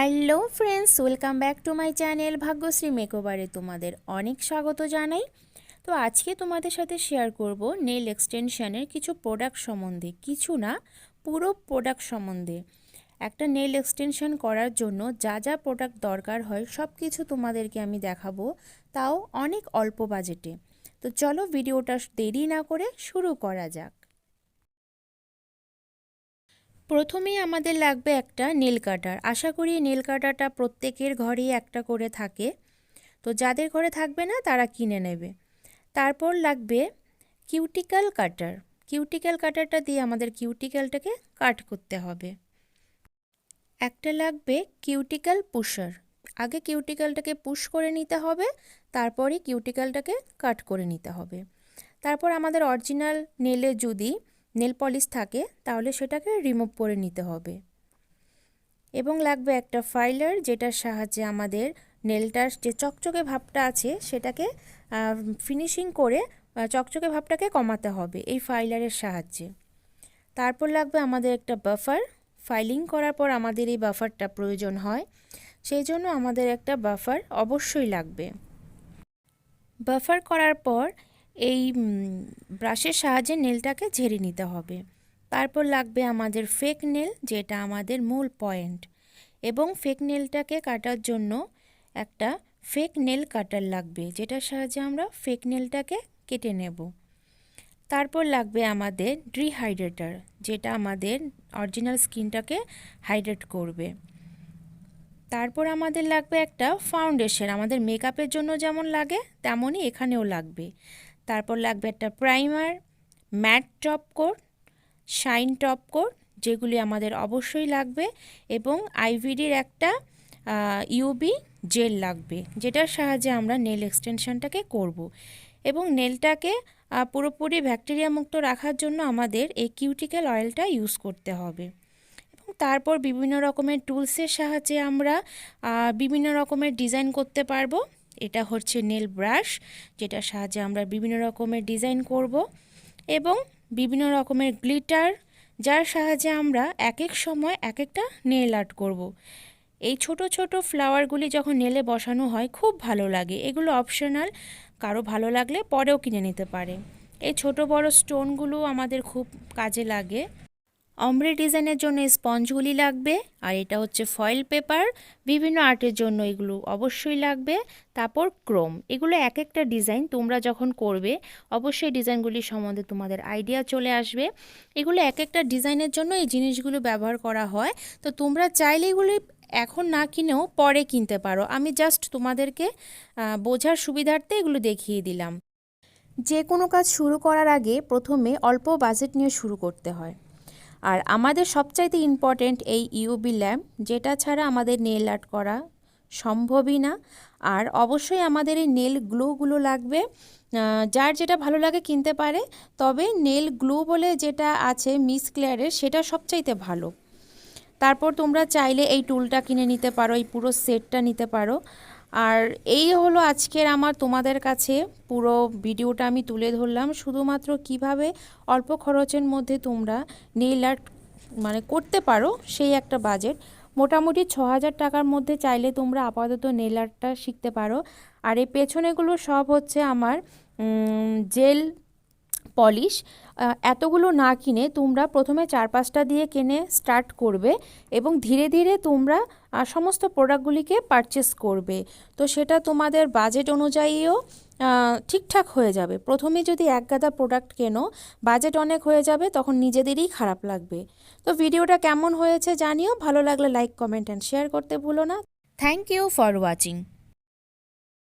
Hello friends, welcome back to my channel Bhagyashree মেকওভারে তোমাদের অনেক স্বাগত জানাই। তো আজকে তোমাদের সাথে শেয়ার করব নেল এক্সটেনশনের কিছু প্রোডাক্ট সম্বন্ধে, কিছু না পুরো প্রোডাক্ট সম্বন্ধে। একটা নেল এক্সটেনশন করার জন্য যা যা প্রোডাক্ট দরকার হয় সব কিছু তোমাদেরকে আমি দেখাবো, তাও অনেক অল্প বাজেটে। তো চলো ভিডিওটা দেরি না করে শুরু করা যাক। প্রথমেই আমাদের লাগবে একটা নেল কাটার। আশা করি নেল কাটারটা প্রত্যেকের ঘরেই একটা করে থাকে, তো যাদের ঘরে থাকবে না তারা কিনে নেবে। তারপর লাগবে কিউটিক্যাল কাটার। কিউটিক্যাল কাটারটা দিয়ে আমাদের কিউটিক্যালটাকে কাট করতে হবে। একটা লাগবে কিউটিক্যাল পুশার। আগে কিউটিক্যালটাকে পুশ করে নিতে হবে, তারপরে কিউটিক্যালটাকে কাট করে নিতে হবে। তারপর আমাদের অরিজিনাল নেলে যদি নেল পলিশ থাকে তাহলে সেটাকে রিমুভ করে নিতে হবে। এবং লাগবে একটা ফাইলার, যেটার সাহায্যে আমাদের নেলটার যে চকচকে ভাবটা আছে সেটাকে ফিনিশিং করে চকচকে ভাবটাকে কমাতে হবে এই ফাইলারের সাহায্যে। তারপর লাগবে আমাদের একটা বাফার। ফাইলিং করার পর আমাদের এই বাফারটা প্রয়োজন হয়, সেই জন্য আমাদের একটা বাফার অবশ্যই লাগবে। বাফার করার পর এই ব্রাশের সাহায্যে নেলটাকে ঝেড়ে নিতে হবে। তারপর লাগবে আমাদের ফেক নেল, যেটা আমাদের মূল পয়েন্ট, এবং ফেক নেলটাকে কাটার জন্য একটা ফেক নেল কাটার লাগবে, যেটার সাহায্যে আমরা ফেক নেলটাকে কেটে নেব। তারপর লাগবে আমাদের ডিহাইড্রেটার, যেটা আমাদের অরিজিনাল স্কিনটাকে হাইড্রেট করবে। তারপর আমাদের লাগবে একটা ফাউন্ডেশন, আমাদের মেকআপের জন্য যেমন লাগে তেমনই এখানেও লাগবে। তারপর লাগবে একটা primer, matte top coat, shine top coat, যেগুলি আমাদের অবশ্যই লাগবে, এবং আইভিডির একটা ইউবি জেল লাগবে, যেটার সাহায্যে আমরা নেল এক্সটেনশনটাকে করব। এবং নেলটাকে পুরোপুরি ব্যাকটেরিয়া মুক্ত রাখার জন্য আমাদের এই কিউটিক্যাল অয়েলটা ইউজ করতে হবে। তারপর বিভিন্ন রকমের টুলসের সাহায্যে আমরা বিভিন্ন রকমের ডিজাইন করতে পারবো। এটা হচ্ছে নেল ব্রাশ, যেটার সাহায্যে আমরা বিভিন্ন রকমের ডিজাইন করব, এবং বিভিন্ন রকমের গ্লিটার, যার সাহায্যে আমরা এক এক সময় এক একটা নেল আর্ট করব। এই ছোট ছোট ফ্লাওয়ারগুলি যখন নেলে বসানো হয় খুব ভালো লাগে। এগুলো অপশনাল, কারো ভালো লাগলে পরেও কিনে নিতে পারে। এই ছোট বড় স্টোনগুলো আমাদের খুব কাজে লাগে। অমব্রে ডিজাইনের জন্য স্পঞ্জগুলি লাগবে, আর এটা হচ্ছে ফয়েল পেপার, বিভিন্ন আর্টের জন্য এগুলো অবশ্যই লাগবে। তারপর ক্রোম। এগুলো এক একটা ডিজাইন তোমরা যখন করবে অবশ্যই ডিজাইনগুলি সম্বন্ধে তোমাদের আইডিয়া চলে আসবে। এগুলো এক একটা ডিজাইনের জন্য এই জিনিসগুলো ব্যবহার করা হয়, তো তোমরা চাইলে এগুলি এখন না কিনেও পরে কিনতে পারো। আমি জাস্ট তোমাদেরকে বোঝার সুবিধার্থে এগুলো দেখিয়ে দিলাম। যে কোনো কাজ শুরু করার আগে প্রথমে অল্প বাজেট নিয়ে শুরু করতে হয়। আর আমাদের সবচাইতে ইম্পর্ট্যান্ট এই ইউবি ল্যাম্প, যেটা ছাড়া আমাদের নেল আর্ট করা সম্ভবই না। আর অবশ্যই আমাদের এই নেল গ্লুগুলো লাগবে, যার যেটা ভালো লাগে কিনতে পারে, তবে নেল গ্লু বলে যেটা আছে মিস ক্লেয়ারের, সেটা সবচাইতে ভালো। তারপর তোমরা চাইলে এই টুলটা কিনে নিতে পারো, এই পুরো সেটটা নিতে পারো। আর এই হলো আজকের আমার তোমাদের কাছে পুরো ভিডিওটা আমি তুলে ধরলাম, শুধুমাত্র কিভাবে অল্প খরচের মধ্যে তোমরা নেইল আর্ট করতে পারো, সেই একটা বাজেট। মোটামুটি ৬,০০০ টাকার মধ্যে চাইলে তোমরা আপাতত নেইল আর্টটা শিখতে পারো। আর এই পেছনেগুলো সব হচ্ছে আমার জেল পলিশ। এতগুলো না কিনে তোমরা প্রথমে ৪-৫টা দিয়ে কিনে স্টার্ট করবে, এবং ধীরে ধীরে তোমরা সমস্ত প্রোডাক্টগুলিকে পারচেস করবে। তো সেটা তোমাদের বাজেট অনুযায়ীও ঠিকঠাক হয়ে যাবে। প্রথমে যদি এক গাদা প্রোডাক্ট কেনো, বাজেট অনেক হয়ে যাবে, তখন নিজেদেরই খারাপ লাগবে। তো ভিডিওটা কেমন হয়েছে জানিও, ভালো লাগলে লাইক, কমেন্ট অ্যান্ড শেয়ার করতে ভুলো না। Thank you for watching.